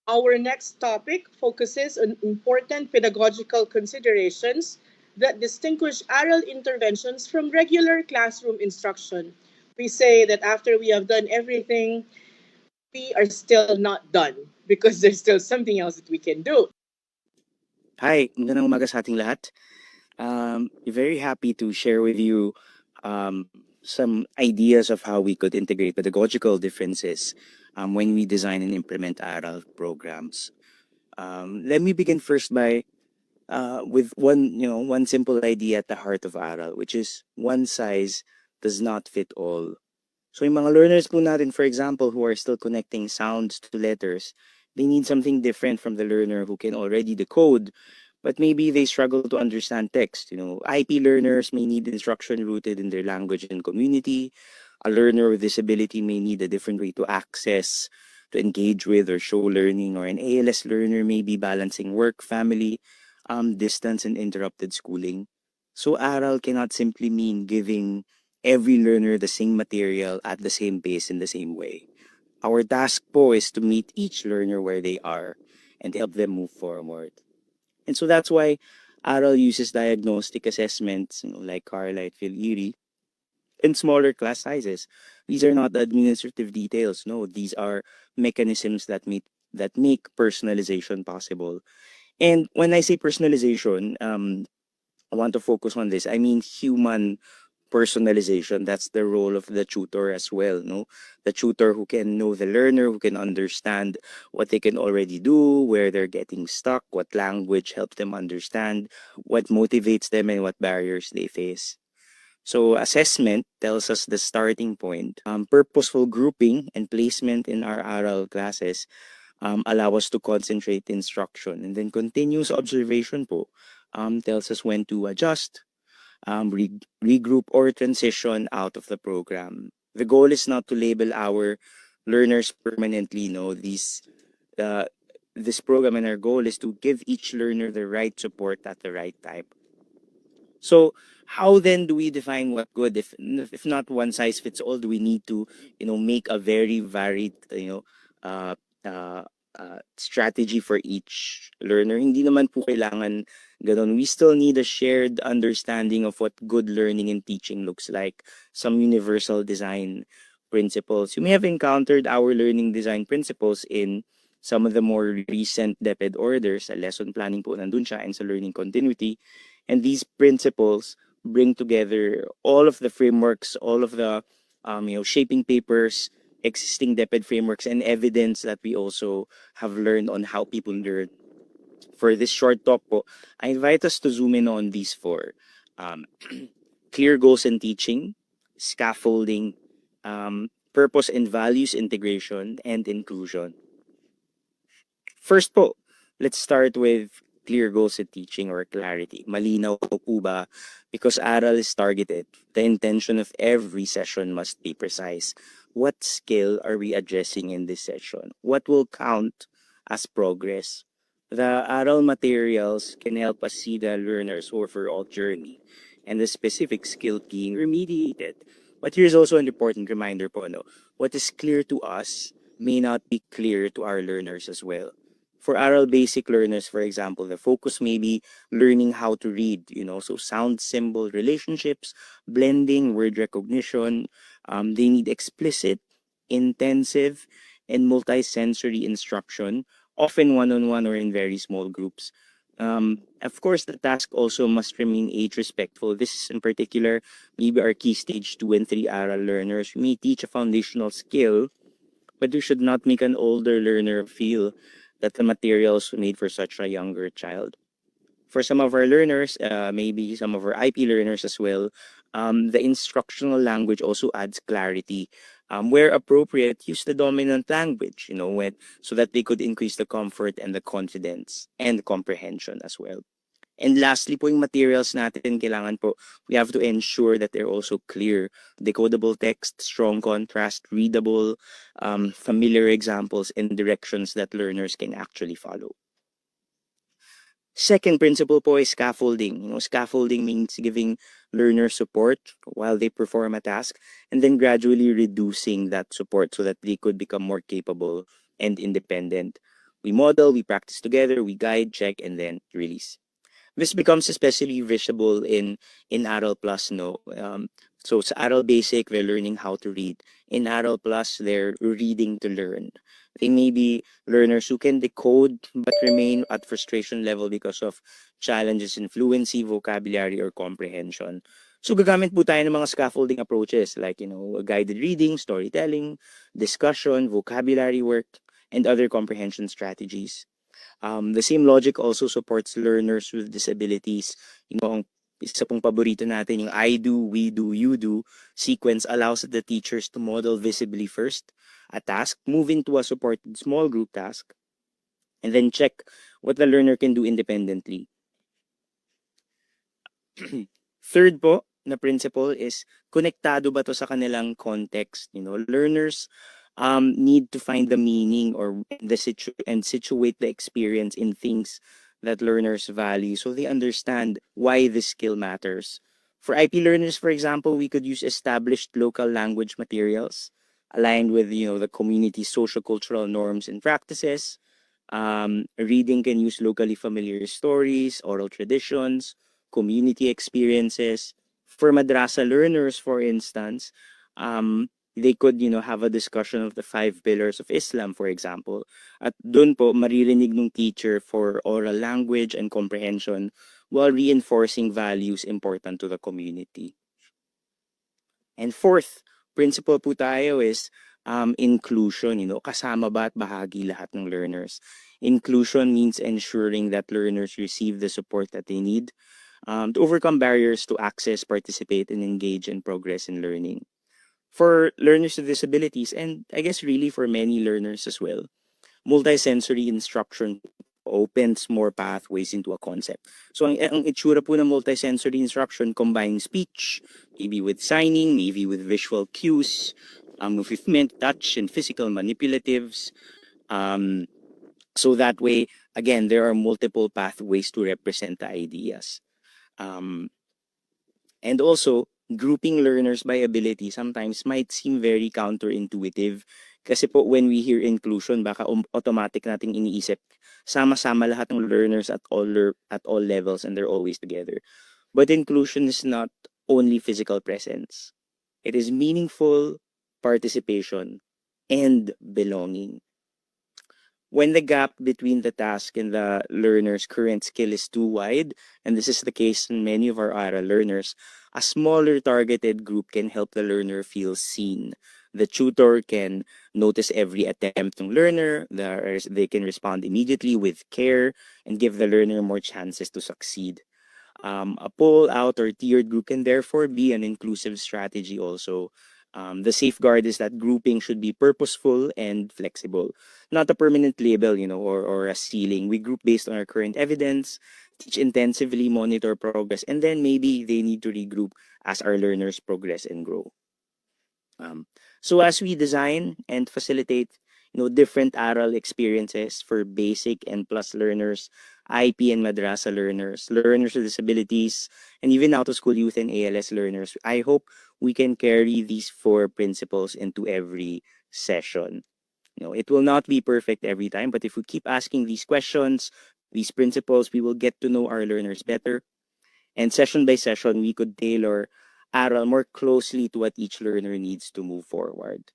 Our next topic focuses on important pedagogical considerations that distinguish ARAL interventions from regular classroom instruction. We say that after we have done everything, we are still not done because there's still something else that we can do. Hi, magandang umaga sa ating lahat. Very happy to share with you some ideas of how we could integrate pedagogical differences when we design and implement ARAL programs. Let me begin first by with one simple idea at the heart of ARAL, which is one size does not fit all. So yung mga learners po natin, for example, who are still connecting sounds to letters, they need something different from the learner who can already decode, but maybe they struggle to understand text. IP learners may need instruction rooted in their language and community. A learner with disability may need a different way to access, to engage with, or show learning, or an ALS learner may be balancing work, family, distance, and interrupted schooling. So ARAL cannot simply mean giving every learner the same material at the same pace in the same way. Our task po is to meet each learner where they are and help them move forward. And so that's why ARAL uses diagnostic assessments, like Carlisle, Phil Erie, in smaller class sizes. These are not administrative details. No, these are mechanisms that make personalization possible. And when I say personalization, I want to focus on this. I mean human personalization. That's the role of the tutor as well. No, the tutor who can know the learner, who can understand what they can already do, where they're getting stuck, what language helps them understand, what motivates them, and what barriers they face. So assessment tells us the starting point. Purposeful grouping and placement in our ARAL classes allow us to concentrate instruction. And then continuous observation po tells us when to adjust, regroup, or transition out of the program. The goal is not to label our learners permanently. No, uh, this program and our goal is to give each learner the right support at the right time. So how then do we define what good? If not one size fits all, do we need to make a very varied uh, uh, strategy for each learner? Hindi naman po kailangan ganon. We still need a shared understanding of what good learning and teaching looks like. Some universal design principles. You may have encountered our learning design principles in some of the more recent DepEd orders. Sa lesson planning po nandun siya, and sa learning continuity. And these principles bring together all of the frameworks, all of the shaping papers, existing DepEd frameworks, and evidence that we also have learned on how people learn. For this short talk po, I invite us to zoom in on these four. Um, Clear goals and teaching, scaffolding, purpose and values integration, and inclusion. First po, let's start with clear goals at teaching or clarity. Malinaw po ba? Because ARAL is targeted. The intention of every session must be precise. What skill are we addressing in this session? What will count as progress? The ARAL materials can help us see the learner's overall journey and the specific skill being remediated. But here's also an important reminder po, no? What is clear to us may not be clear to our learners as well. For ARAL basic learners, for example, the focus may be learning how to read, so sound symbol relationships, blending, word recognition. They need explicit, intensive, and multi-sensory instruction, often one-on-one or in very small groups. Of course, the task also must remain age respectful. This is in particular, maybe our key stage 2 and 3 ARAL learners. We may teach a foundational skill, but we should not make an older learner feel that the materials were made for such a younger child. For some of our learners, maybe some of our IP learners as well, the instructional language also adds clarity. Where appropriate, use the dominant language, so that they could increase the comfort and the confidence and comprehension as well. And lastly po, yung materials natin, kailangan po, we have to ensure that they're also clear. Decodable text, strong contrast, readable, familiar examples, and directions that learners can actually follow. Second principle po is scaffolding. Scaffolding means giving learners support while they perform a task and then gradually reducing that support so that they could become more capable and independent. We model, we practice together, we guide, check, and then release. This becomes especially visible in ARAL Plus, no? So sa ARAL Basic, they're learning how to read. In ARAL Plus, they're reading to learn. They may be learners who can decode but remain at frustration level because of challenges in fluency, vocabulary, or comprehension. So gagamit po tayo ng mga scaffolding approaches like, guided reading, storytelling, discussion, vocabulary work, and other comprehension strategies. The same logic also supports learners with disabilities. Ang isa pong paborito natin, yung I do, we do, you do sequence allows the teachers to model visibly first a task, move into a supported small group task, and then check what the learner can do independently. Third po na principle is konektado ba to sa kanilang context? Learners need to find the meaning or and situate the experience in things that learners value so they understand why this skill matters. For IP learners, for example, we could use established local language materials aligned with the community's social-cultural norms and practices. Reading can use locally familiar stories, oral traditions, community experiences. For madrasa learners, for instance, they could, have a discussion of the 5 pillars of Islam, for example. At doon po, maririnig ng teacher for oral language and comprehension while reinforcing values important to the community. And fourth principle po tayo is inclusion. Kasama ba at bahagi lahat ng learners? Inclusion means ensuring that learners receive the support that they need to overcome barriers to access, participate, and engage in progress in learning. For learners with disabilities, and I guess really for many learners as well, multisensory instruction opens more pathways into a concept. So ang itsura po ng multisensory instruction combines speech, maybe with signing, maybe with visual cues, movement, touch, and physical manipulatives. So that way, again, there are multiple pathways to represent the ideas. And also, grouping learners by ability sometimes might seem very counterintuitive. Kasi po, when we hear inclusion, baka automatic nating iniisip, sama-sama lahat ng learners at all levels and they're always together. But inclusion is not only physical presence. It is meaningful participation and belonging. When the gap between the task and the learner's current skill is too wide, and this is the case in many of our ARA learners, a smaller targeted group can help the learner feel seen. The tutor can notice every attempt ng learner, they can respond immediately with care, and give the learner more chances to succeed. A pull-out or tiered group can therefore be an inclusive strategy also. The safeguard is that grouping should be purposeful and flexible, not a permanent label, or a ceiling. We group based on our current evidence, teach intensively, monitor progress, and then maybe they need to regroup as our learners progress and grow. So as we design and facilitate, different ARAL experiences for basic and plus learners, IP and madrasa learners, learners with disabilities, and even out-of-school youth and ALS learners, I hope we can carry these 4 principles into every session. It will not be perfect every time, but if we keep asking these questions, these principles, we will get to know our learners better. And session by session, we could tailor ARAL more closely to what each learner needs to move forward.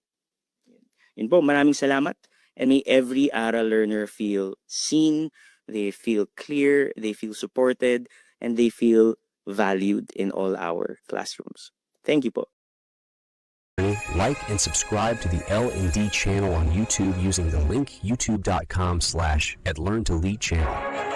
Yun po, maraming salamat. And may every ARAL learner feel seen, they feel clear, they feel supported, and they feel valued in all our classrooms. Thank you po. Like and subscribe to the L&D channel on YouTube using the link youtube.com/@learn2lead channel.